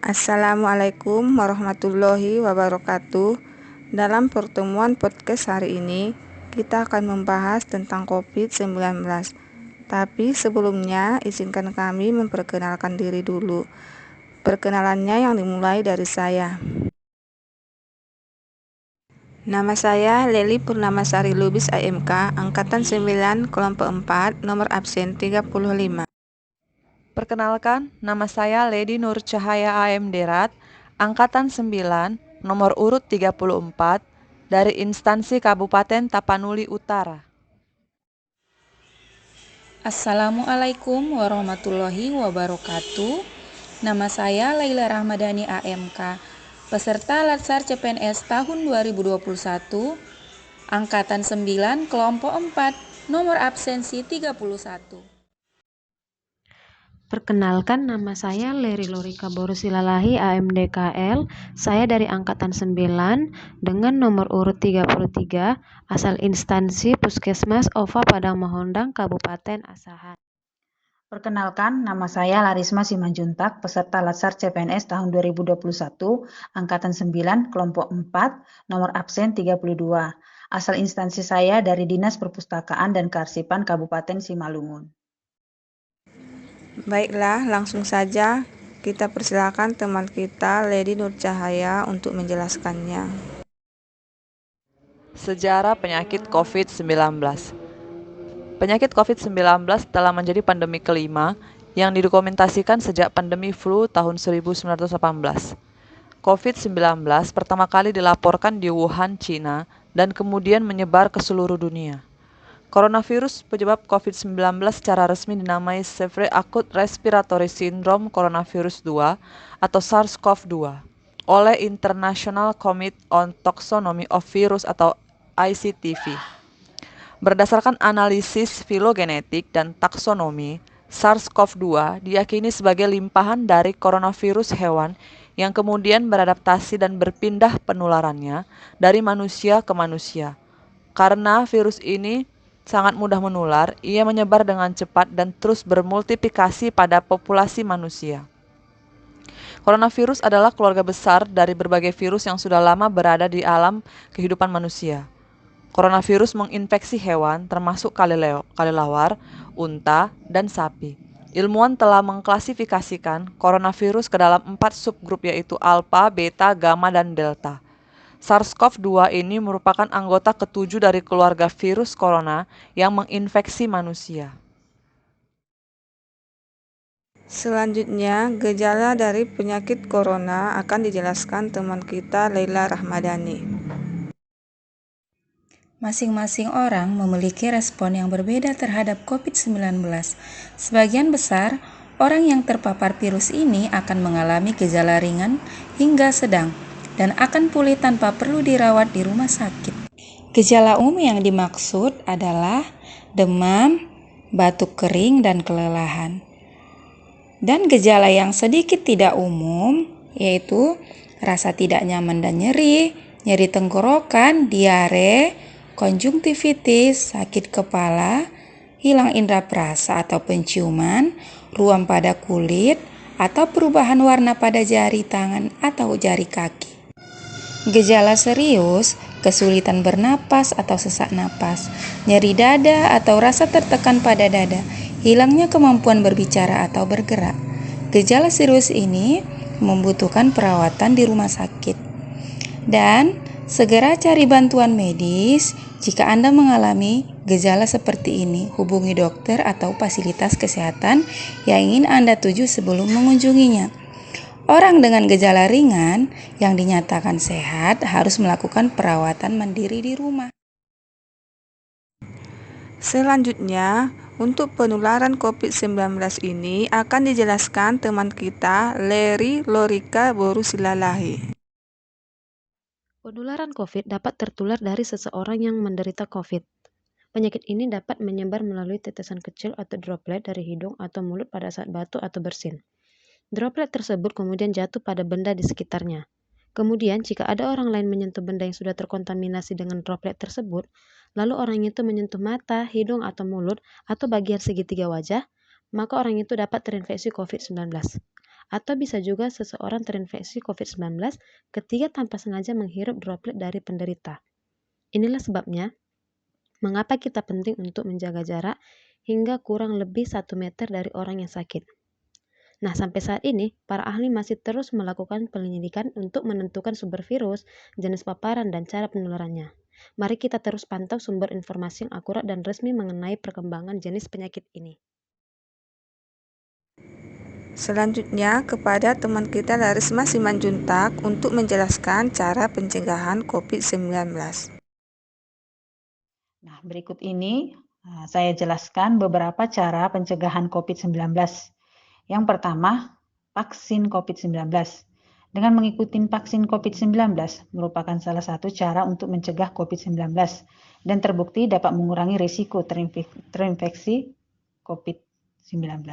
Assalamualaikum warahmatullahi wabarakatuh. Dalam pertemuan podcast hari ini, kita akan membahas tentang COVID-19. Tapi sebelumnya, izinkan kami memperkenalkan diri dulu. Perkenalannya yang dimulai dari saya. Nama saya Leli Purnamasari Lubis AMK, Angkatan 9, Kelompok 4, nomor absen 35. Perkenalkan, nama saya Lady Nur Cahaya AM Derat, Angkatan 9, nomor urut 34, dari instansi Kabupaten Tapanuli Utara. Assalamualaikum warahmatullahi wabarakatuh. Nama saya Laila Rahmadani AMK, peserta Latsar CPNS tahun 2021, Angkatan 9, Kelompok 4, nomor absensi 31. Perkenalkan, nama saya Leri Lorika Borusilalahi AMDKL. Saya dari Angkatan 9 dengan nomor urut 33, asal instansi Puskesmas OVA Padang Mahondang, Kabupaten Asahan. Perkenalkan, nama saya Larisma Simanjuntak, peserta Latsar CPNS tahun 2021, Angkatan 9, Kelompok 4, nomor absen 32. Asal instansi saya dari Dinas Perpustakaan dan Kearsipan Kabupaten Simalungun. Baiklah, langsung saja kita persilakan teman kita Lady Nur Cahaya untuk menjelaskannya. Sejarah penyakit COVID-19. Penyakit COVID-19 telah menjadi pandemi kelima yang didokumentasikan sejak pandemi flu tahun 1918. COVID-19 pertama kali dilaporkan di Wuhan, China, dan kemudian menyebar ke seluruh dunia. Coronavirus penyebab COVID-19 secara resmi dinamai Severe Acute Respiratory Syndrome Coronavirus 2 atau SARS-CoV-2 oleh International Committee on Taxonomy of Virus atau ICTV. Berdasarkan analisis filogenetik dan taksonomi, SARS-CoV-2 diyakini sebagai limpahan dari coronavirus hewan yang kemudian beradaptasi dan berpindah penularannya dari manusia ke manusia. Karena virus ini sangat mudah menular, ia menyebar dengan cepat dan terus bermultiplikasi pada populasi manusia. Coronavirus adalah keluarga besar dari berbagai virus yang sudah lama berada di alam kehidupan manusia. Coronavirus menginfeksi hewan termasuk kelelawar, unta, dan sapi. Ilmuwan telah mengklasifikasikan coronavirus ke dalam 4 subgrup yaitu alpha, beta, gamma, dan delta. SARS-CoV-2 ini merupakan anggota ketujuh dari keluarga virus corona yang menginfeksi manusia. Selanjutnya, gejala dari penyakit corona akan dijelaskan teman kita Laila Rahmadani. Masing-masing orang memiliki respon yang berbeda terhadap COVID-19. Sebagian besar orang yang terpapar virus ini akan mengalami gejala ringan hingga sedang dan akan pulih tanpa perlu dirawat di rumah sakit. Gejala umum yang dimaksud adalah demam, batuk kering, dan kelelahan. Dan gejala yang sedikit tidak umum yaitu rasa tidak nyaman dan nyeri, nyeri tenggorokan, diare, konjungtivitis, sakit kepala, hilang indera perasa atau penciuman, ruam pada kulit, atau perubahan warna pada jari tangan atau jari kaki. Gejala serius, kesulitan bernapas atau sesak napas, nyeri dada atau rasa tertekan pada dada, hilangnya kemampuan berbicara atau bergerak. Gejala serius ini membutuhkan perawatan di rumah sakit. Dan segera cari bantuan medis jika Anda mengalami gejala seperti ini. Hubungi dokter atau fasilitas kesehatan yang ingin Anda tuju sebelum mengunjunginya. Orang dengan gejala ringan yang dinyatakan sehat harus melakukan perawatan mandiri di rumah. Selanjutnya, untuk penularan COVID-19 ini akan dijelaskan teman kita Leri Lorika Borusilalahi. Penularan COVID dapat tertular dari seseorang yang menderita COVID. Penyakit ini dapat menyebar melalui tetesan kecil atau droplet dari hidung atau mulut pada saat batuk atau bersin. Droplet tersebut kemudian jatuh pada benda di sekitarnya. Kemudian, jika ada orang lain menyentuh benda yang sudah terkontaminasi dengan droplet tersebut, lalu orang itu menyentuh mata, hidung, atau mulut, atau bagian segitiga wajah, maka orang itu dapat terinfeksi COVID-19. Atau bisa juga seseorang terinfeksi COVID-19 ketika tanpa sengaja menghirup droplet dari penderita. Inilah sebabnya mengapa kita penting untuk menjaga jarak hingga kurang lebih 1 meter dari orang yang sakit. Nah, sampai saat ini, para ahli masih terus melakukan penyelidikan untuk menentukan sumber virus, jenis paparan, dan cara penularannya. Mari kita terus pantau sumber informasi yang akurat dan resmi mengenai perkembangan jenis penyakit ini. Selanjutnya, kepada teman kita Larisma Simanjuntak untuk menjelaskan cara pencegahan COVID-19. Nah, berikut ini saya jelaskan beberapa cara pencegahan COVID-19. Yang pertama, vaksin COVID-19. Dengan mengikuti vaksin COVID-19 merupakan salah satu cara untuk mencegah COVID-19 dan terbukti dapat mengurangi risiko terinfeksi COVID-19.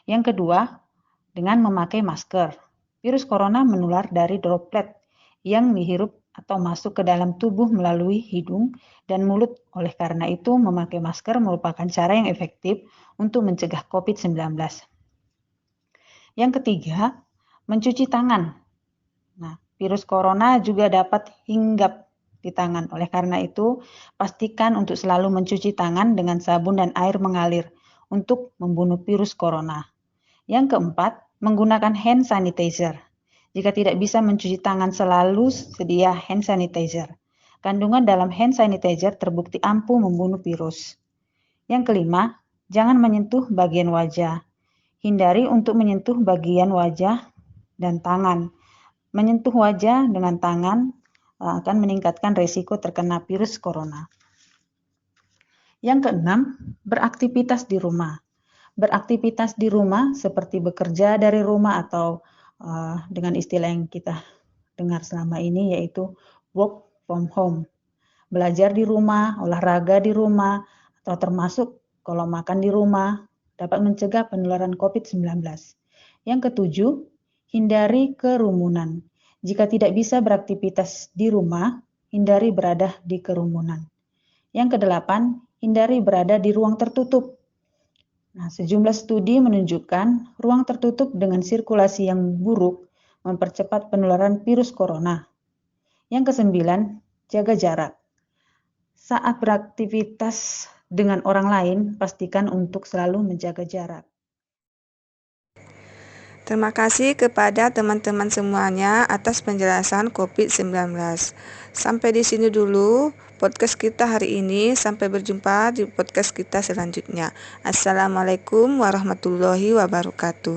Yang kedua, dengan memakai masker. Virus corona menular dari droplet yang dihirup atau masuk ke dalam tubuh melalui hidung dan mulut. Oleh karena itu, memakai masker merupakan cara yang efektif untuk mencegah COVID-19. Yang ketiga, mencuci tangan. Nah, virus corona juga dapat hinggap di tangan. Oleh karena itu, pastikan untuk selalu mencuci tangan dengan sabun dan air mengalir untuk membunuh virus corona. Yang keempat, menggunakan hand sanitizer. Jika tidak bisa mencuci tangan, selalu sedia hand sanitizer. Kandungan dalam hand sanitizer terbukti ampuh membunuh virus. Yang kelima, jangan menyentuh bagian wajah. Hindari untuk menyentuh bagian wajah dan tangan. Menyentuh wajah dengan tangan akan meningkatkan risiko terkena virus corona. Yang keenam, beraktivitas di rumah. Beraktivitas di rumah seperti bekerja dari rumah atau dengan istilah yang kita dengar selama ini yaitu work from home. Belajar di rumah, olahraga di rumah, atau termasuk kalau makan di rumah dapat mencegah penularan COVID-19. Yang ketujuh, hindari kerumunan. Jika tidak bisa beraktivitas di rumah, hindari berada di kerumunan. Yang kedelapan, hindari berada di ruang tertutup. Nah, sejumlah studi menunjukkan ruang tertutup dengan sirkulasi yang buruk mempercepat penularan virus corona. Yang kesembilan, jaga jarak. Saat beraktivitas dengan orang lain, pastikan untuk selalu menjaga jarak. Terima kasih kepada teman-teman semuanya atas penjelasan COVID-19. Sampai di sini dulu podcast kita hari ini. Sampai berjumpa di podcast kita selanjutnya. Assalamualaikum warahmatullahi wabarakatuh.